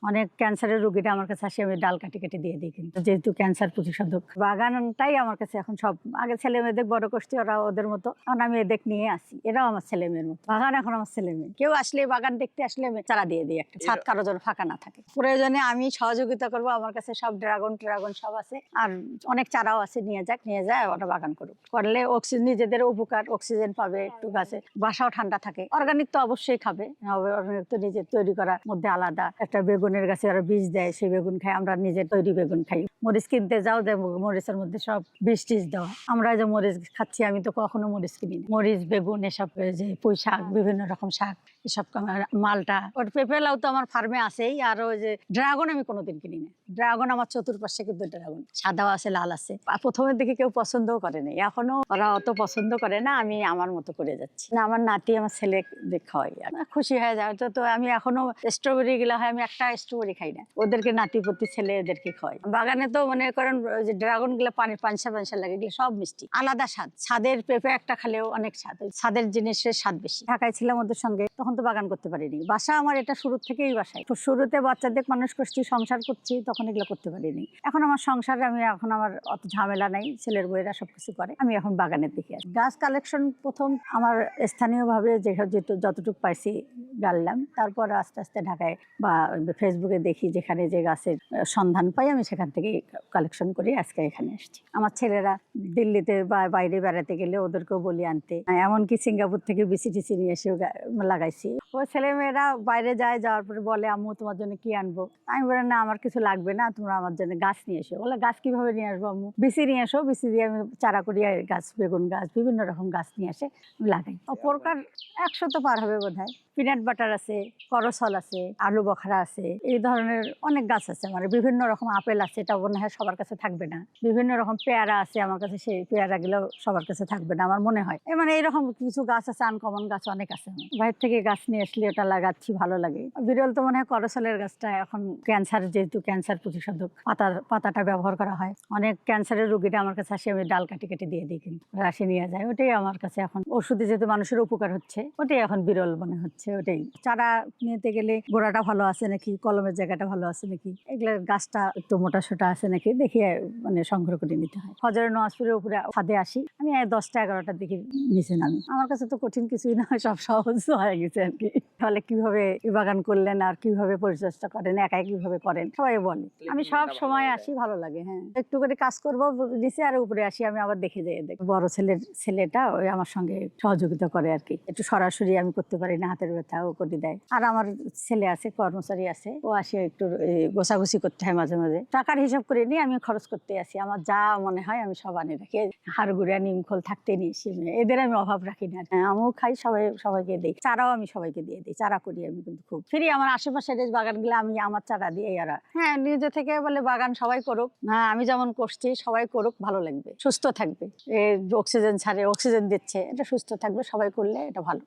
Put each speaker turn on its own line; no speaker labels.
অনেক ক্যান্সারের রোগীরা আমার কাছে আসে, আমি ডাল কাটি কেটে দিয়ে দিই। কিন্তু যেহেতু ক্যান্সার প্রতিষেধক, বাগানটাই আমার কাছে এখন সব। আগে ছেলে মেয়েদের বড় করছি, ওরা ওদের মতো, এখন আমি এদের নিয়ে আসি, এরাও আমার ছেলে মেয়ের মতো। বাগান এখন আমার ছেলে মেয়ে। কেউ আসলে বাগান দেখতে আসলে আমি চারা দিয়ে দিই একটা, ছাদ কারো যেন ফাঁকা না থাকে। প্রয়োজনে আমি সহযোগিতা করবো, আমার কাছে সব ড্রাগন সব আছে, আর অনেক চারাও আছে, নিয়ে যায় ওরা বাগান করুক। করলে অক্সিজেন, নিজেদের উপকার, অক্সিজেন পাবে, একটু গাছে বাসাও ঠান্ডা থাকে। অর্গানিক তো অবশ্যই খাবে, অর্গানিক তো নিজের তৈরি করার মধ্যে আলাদা। একটা বেগুনের গাছে ওরা বীজ দেয়, সেই বেগুন খাই, আমরা নিজের তৈরি বেগুন খাই। মরিচ কিনতে যাও, মরিচের মধ্যে সব বীজ টিজ দেওয়া। আমরা যে মরিচ খাচ্ছি, আমি তো কখনো মরিচ কিনি না। মরিচ, বেগুন, এসব, যে পুঁই শাক, বিভিন্ন রকম শাক, এসব মালটা, ওর পেঁপে লাউ তো আমার ফার্মে আছেই। আর ওই যে ড্রাগন আমি কোনোদিন কিনি না। ড্রাগন আমার চতুর্পাশে কিন্তু ড্রাগন, সাদাও আছে, লাল আছে। প্রথমের দিকে কেউ পছন্দও করে না, এখনো ওরা অত পছন্দ করে না। আমি আমার মতো করে যাচ্ছি না, আমার নাতি আমার ছেলে খাওয়াই, খুশি হয়ে যায়। তো আমি এখনো স্ট্রবেরি গুলা হয়, আমি একটা স্ট্রবেরি খাই না, ওদেরকে নাতিপতি ছেলে এদেরকে খাওয়াই। বাগানে তো মনে করেন যে ড্রাগন গুলা পানসা লাগে, এগুলো সব মিষ্টি, আলাদা স্বাদ। ছাদের পেঁপে একটা খালেও অনেক স্বাদ, ছাদের জিনিসের স্বাদ বেশি। ঢাকায় ছিলাম ওদের সঙ্গে, তখন তো বাগান করতে পারিনি। বাসা আমার এটা শুরু থেকেই বাসায়, শুরুতে বাচ্চাদের মানুষ করছি, সংসার করছি, তখন এগুলো করতে পারিনি। এখন আমার সংসারে এখন আমার অত ঝামেলা নাই, ছেলের বইয়েরা সবকিছু করে। আমি এখন বাগানের দিকে আসি। গাছ কালেকশন প্রথম আমার স্থানীয় ভাবে যতটুকু পাইছি গাড়লাম, তারপর আস্তে আস্তে ঢাকায় বা ফেসবুকে দেখি, যেখানে যে গাছের সন্ধান পাই, আমি সেখান থেকে কালেকশন করি। আজকে এখানে আসছি। আমার ছেলেরা দিল্লিতে বা বাইরে বেড়াতে গেলে ওদেরকেও বলি আনতে, এমনকি সিঙ্গাপুর থেকে বিসিটিসি নিয়ে এসে লাগাইছি। ও ছেলে মেয়েরা বাইরে যাওয়ার পরে বলে, আম্মু তোমার জন্য কি আনবো? আমি বলি, না আমার কিছু লাগবে না, তোমরা আমার জন্য গাছ নিয়ে এসো। বলে, গাছ কিভাবে নিয়ে আসবো আম্মু? বিসি নিয়ে এসো, বিসি দিয়ে আমি চারা করি, গাছ, বেগুন গাছ, বিভিন্ন রকম গাছ নিয়ে আসে লাগাই। অপরকার 100 তো পার হবে বোধ হয়। পিনাট বাটার আছে, করসল আছে, আলু বখরা আছে, এই ধরনের অনেক গাছ আছে আমার। বিভিন্ন রকম আপেল আছে, এটা মনে হয় সবার কাছে থাকবে না। বিভিন্ন রকম পেয়ারা আছে আমার কাছে, সেই পেয়ারা গুলো সবার কাছে থাকবে না আমার মনে হয়। মানে এইরকম কিছু গাছ আছে, আনকমন গাছ অনেক আছে। বাইরে থেকে গাছ নিয়ে আসলে ওটা লাগাচ্ছি, ভালো লাগে। বিরল তো মনে হয় করসলের গাছটা। এখন ক্যান্সার, যেহেতু ক্যান্সার প্রতিষেধক, পাতাটা ব্যবহার করা হয়। অনেক ক্যান্সারের রোগীরা আমার কাছে আসে, আমি ডাল কাটি কেটে দিয়ে দিই, কিন্তু রাশি নিয়ে যায়। ওটাই আমার কাছে এখন ওষুধে, যেহেতু মানুষের উপকার হচ্ছে, ওটাই এখন বিরল মনে হচ্ছে। ওটাই চারা নিতে গেলে গোড়াটা ভালো আছে নাকি, কলমের জায়গাটা ভালো আছে নাকি, এগুলোর গাছটা একটু মোটা সোটা আছে নাকি দেখিয়ে মানে সংগ্রহ করে নিতে হয়। ফজরের নামাজের উপরে ছাদে আসি আমি, 10টা-11টার দিকে নিচে নামি। আমার কাছে তো কঠিন কিছুই না, সব সহজ হয়ে গেছে আর কি। তাহলে কিভাবে বাগান করলেন আর কিভাবে পরিচর্যা করেন, একাই কিভাবে করেন, সবাই বলে। আমি সব সময় আসি, ভালো লাগে। হ্যাঁ, একটু করে কাজ করবো নিচে, আর উপরে আসি আমি, আবার দেখে যাই। বড় ছেলেটা ওই আমার সঙ্গে সহযোগিতা করে আর কি। একটু সরাসরি আমি করতে পারি না, হাতের ব্যথা ও করে দেয়। আর আমার ছেলে আছে, কর্মচারী আছে, ও আসে একটু গোছাগুছি করতে হয় মাঝে মাঝে। টাকার হিসাব করে নিয়ে আমি খরচ করতে আসি, আমার যা মনে হয় আমি সব আনে রাখি। হাড়গুড়া, নিমখোল থাকতে নিয়েছি, এদের আমি অভাব রাখি না। আমিও খাই, সবাইকে দিই। চারাও আমি সবাইকে দিয়ে দিই, চারা করি আমি কিন্তু খুব ফ্রি। আমার আশেপাশের বাগান গুলো আমি আমার চারা দিয়ে, এরা হ্যাঁ নিজে থেকে বলে বাগান সবাই করুক। হ্যাঁ, আমি যেমন করছি সবাই করুক, ভালো লাগবে, সুস্থ থাকবে। অক্সিজেন ছাড়ে, অক্সিজেন দিচ্ছে, এটা সুস্থ থাকবে, সবাই করলে এটা ভালো।